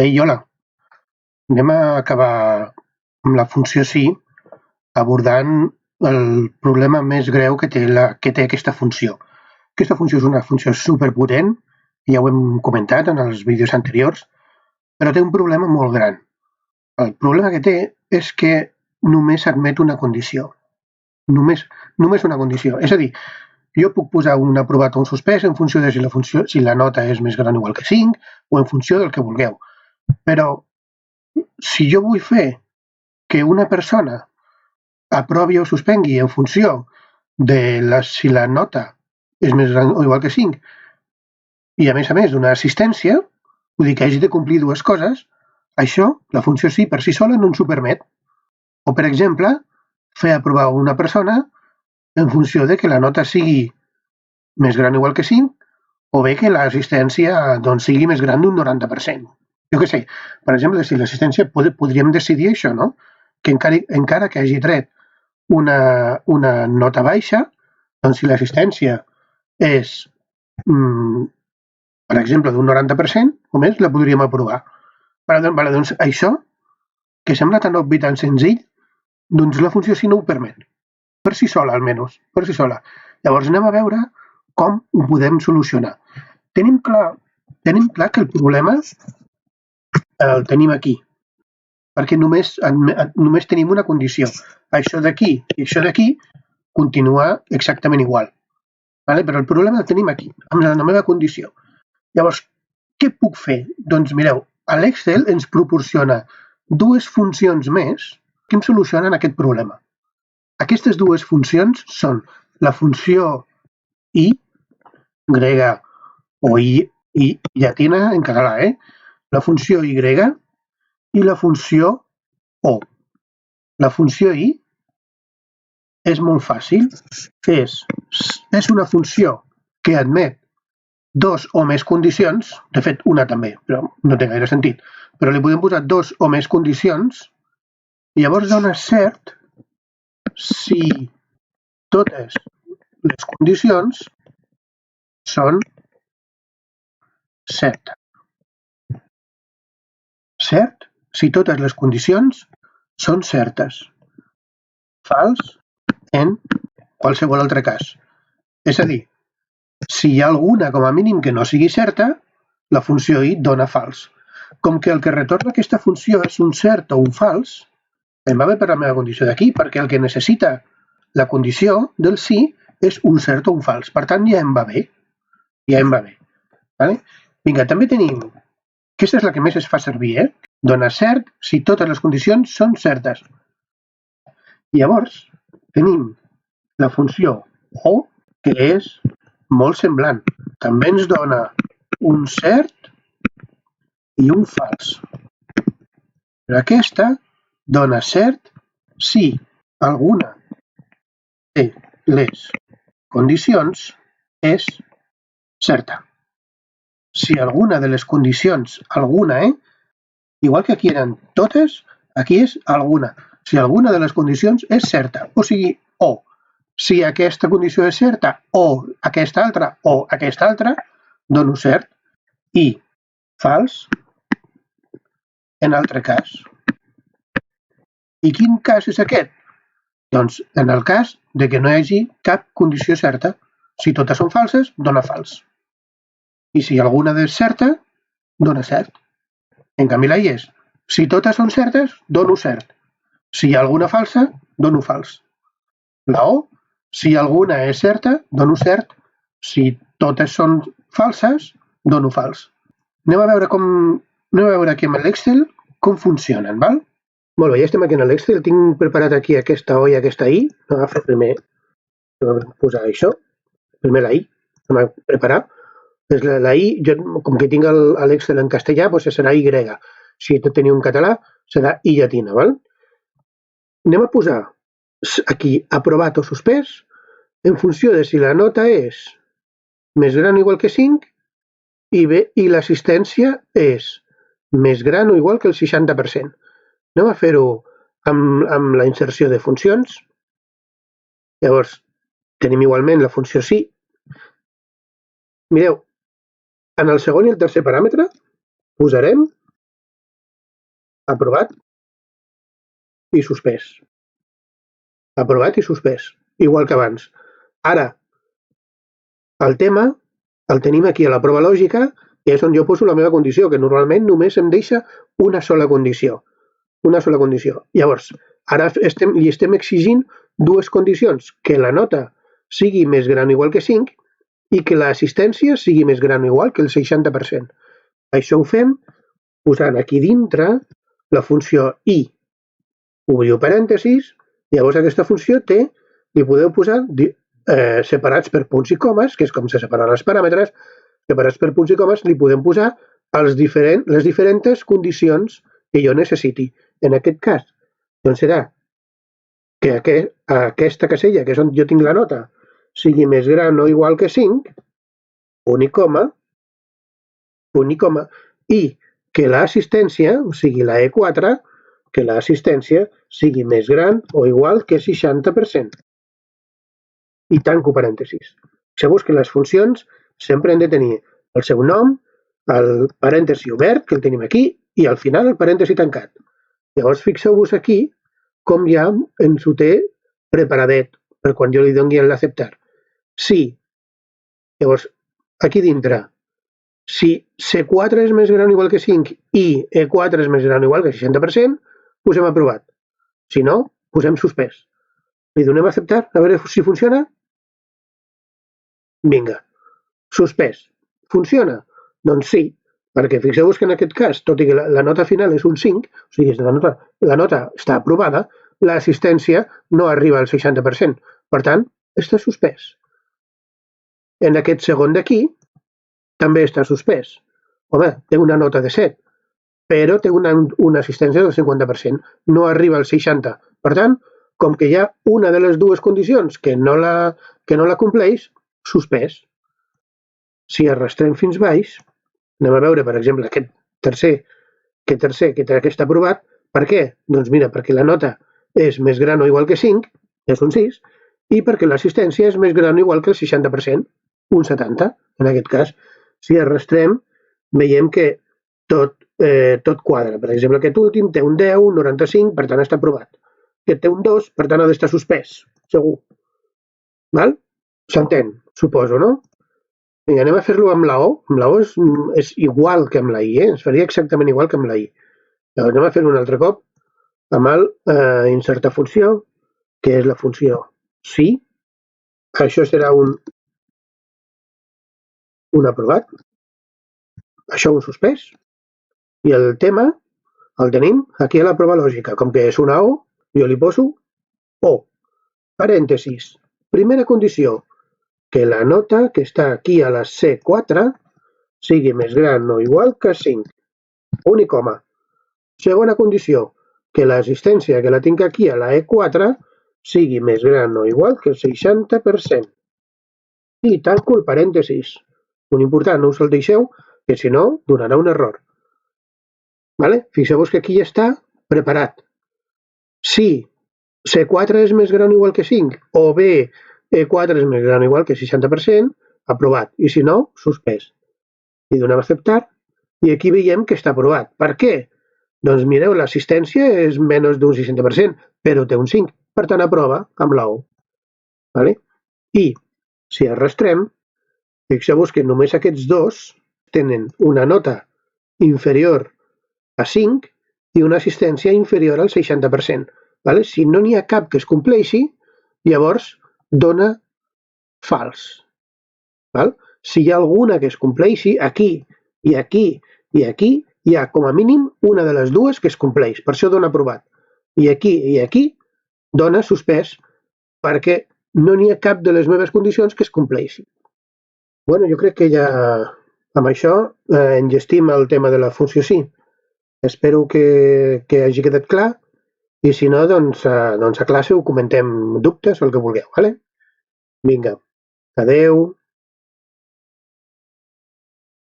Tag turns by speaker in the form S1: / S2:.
S1: Ei, hola, anem a acabar amb la funció sí, abordant el problema més greu que té aquesta funció. Aquesta funció és una funció superpotent, ja ho hem comentat en els vídeos anteriors, però té un problema molt gran. El problema que té és que només admet una condició. Només una condició. És a dir, jo puc posar un aprovat o un suspès en funció de si la nota és més gran o igual que 5 o en funció del que vulgueu. Però si jo vull fer que una persona aprovi o suspengui en funció de si la nota és més gran o igual que 5 i a més d'una assistència, vull dir que hagi de complir dues coses, això, la funció sí per si sola no ens ho permet. O, per exemple, fer aprovar una persona en funció de que la nota sigui més gran o igual que 5 o bé que l'assistència doncs, sigui més gran d'un 90%. Jo què sé, per exemple, si l'assistència podríem decidir això, no? Que encara que hagi tret una nota baixa, doncs si l'assistència és, per exemple, d'un 90% o més, la podríem aprovar. Vale, doncs això, que sembla tan obvi, tan senzill, doncs la funció sí no ho permet. Per si sola, almenys, per si sola. Llavors anem a veure com ho podem solucionar. Tenim clar que el problema el tenim aquí, perquè només tenim una condició. Això d'aquí i això d'aquí continua exactament igual. Vale? Però el problema el tenim aquí, amb la meva condició. Llavors, què puc fer? Doncs mireu, l'Excel ens proporciona dues funcions més que em solucionen aquest problema. Aquestes dues funcions són la funció i, grega o i llatina en català, la funció y i la funció o. La funció i és molt fàcil, és una funció que admet dos o més condicions, de fet una també, però no té gaire sentit, però li podem posar dos o més condicions i llavors dona cert si totes les condicions són cert. Cert si totes les condicions són certes. Fals en qualsevol altre cas. És a dir, si hi ha alguna com a mínim que no sigui certa, la funció i dona fals. Com que el que retorna aquesta funció és un cert o un fals, em va bé per la meva condició d'aquí, perquè el que necessita la condició del sí és un cert o un fals. Per tant, ja em va bé. Ja em va bé. Vale? Vinga, també tenim... Aquesta és la que més es fa servir, Dona cert si totes les condicions són certes. Llavors, tenim la funció o, que és molt semblant. També ens dona un cert i un fals. Però aquesta dona cert si alguna de les condicions és certa. Si alguna de les condicions, igual que aquí eren totes, aquí és alguna. Si alguna de les condicions és certa, o sigui, o. Si aquesta condició és certa, o aquesta altra, dono cert, i fals en altre cas. I quin cas és aquest? Doncs en el cas de que no hi hagi cap condició certa. Si totes són falses, dona fals. I si alguna és certa, dona cert. En canvi, la I és, si totes són certes, dono cert. Si hi ha alguna falsa, dono fals. La O, si alguna és certa, dono cert. Si totes són falses, dono fals. Anem a veure aquí amb l'Excel com funcionen, val? Molt bé, ja estem aquí en l'Excel. Tinc preparat aquí aquesta O i aquesta I. Agafo primer, posar això. Primer la I, anem a preparar. És la I, jo, com que tinc l'Excel en castellà, doncs serà Y. Si tot teniu en català, serà I llatina, val? Anem a posar aquí aprovat o suspès en funció de si la nota és més gran o igual que 5 i l'assistència és més gran o igual que el 60%. Anem a fer-ho amb la inserció de funcions. Llavors, tenim igualment la funció sí. Mireu, en el segon i el tercer paràmetre posarem aprovat i suspès. Aprovat i suspès, igual que abans. Ara, el tema el tenim aquí a la prova lògica, que és on jo poso la meva condició, que normalment només em deixa una sola condició. Una sola condició. Llavors, ara li estem exigint dues condicions, que la nota sigui més gran o igual que 5 i que l'assistència sigui més gran o igual que el 60%. Això ho fem posant aquí dintre la funció i, obriu parèntesis, llavors aquesta funció li podeu posar separats per punts i comes, que és com se separen els paràmetres, separats per punts i comes, li podem posar les diferents condicions que jo necessiti. En aquest cas, doncs serà que aquesta casella, que és on jo tinc la nota, sigui més gran o igual que 5, punt i coma, i que l'assistència, o sigui la E4, que l'assistència sigui més gran o igual que 60%. I tanco parèntesis. Fixeu-vos que les funcions sempre han de tenir el seu nom, el parèntesi obert, que el tenim aquí, i al final el parèntesi tancat. Llavors fixeu-vos aquí com ja ens ho té preparadet per quan jo li doni l'acceptar. Si, llavors, aquí dintre, si C4 és més gran o igual que 5 i E4 és més gran o igual que 60%, posem aprovat. Si no, posem suspès. Li donem a acceptar, a veure si funciona. Vinga, suspès. Funciona? Doncs sí, perquè fixeu-vos que en aquest cas, tot i que la nota final és un 5, o sigui, la nota està aprovada, l'assistència no arriba al 60%. Per tant, està suspès. En aquest segon d'aquí, també està suspès. Home, té una nota de 7, però té una assistència del 50%. No arriba al 60%. Per tant, com que hi ha una de les dues condicions que no la compleix, suspès. Si arrastrem fins baix, anem a veure, per exemple, aquest tercer que està aprovat. Per què? Doncs mira, perquè la nota és més gran o igual que 5, és un 6, i perquè l'assistència és més gran o igual que el 60%, un 70. En aquest cas, si arrastrem, veiem que tot quadra. Per exemple, aquest últim té un 10, un 95, per tant està aprovat. Aquest té un 2, per tant ha d'estar suspès, segur. Val? S'entén, suposo, no? Vinga, anem a fer-lo amb la O. Amb la O és igual que amb la I, es faria exactament igual que amb la I. Llavors anem a fer-ho un altre cop amb el insertar funció, que és la funció sí. Això serà un aprovat. Això un suspès. I el tema el tenim aquí a la prova lògica. Com que és una O, jo li poso O. Parèntesis. Primera condició, que la nota que està aquí a la C4 sigui més gran o igual que 5. Punt i coma. Segona condició, que l'assistència que la tinc aquí a la E4 sigui més gran o igual que el 60%. I tanco el parèntesis. Un important, no us el deixeu, que si no donarà un error. Vale? Fixeu-vos que aquí ja està preparat. Si C4 és més gran o igual que 5, o bé E4 és més gran o igual que 60%, aprovat. I si no, suspès. Li donem a acceptar i aquí veiem que està aprovat. Per què? Doncs mireu, l'assistència és menys d'un 60%, però té un 5. Per tant, aprova amb la O. Vale? I si arrastrem, fixeu-vos que només aquests dos tenen una nota inferior a 5 i una assistència inferior al 60%. Vale? Si no n'hi ha cap que es compleixi, llavors dona fals. Val? Si hi ha alguna que es compleixi, aquí i aquí i aquí, hi ha com a mínim una de les dues que es compleix. Per això dona aprovat. I aquí dona suspès perquè no n'hi ha cap de les meves condicions que es compleixi. Bueno, jo crec que ja amb això enllestim el tema de la funció sí. Espero que hagi quedat clar. I si no, doncs a classe ho comentem dubtes o el que vulgueu, vale? Vinga, adeu.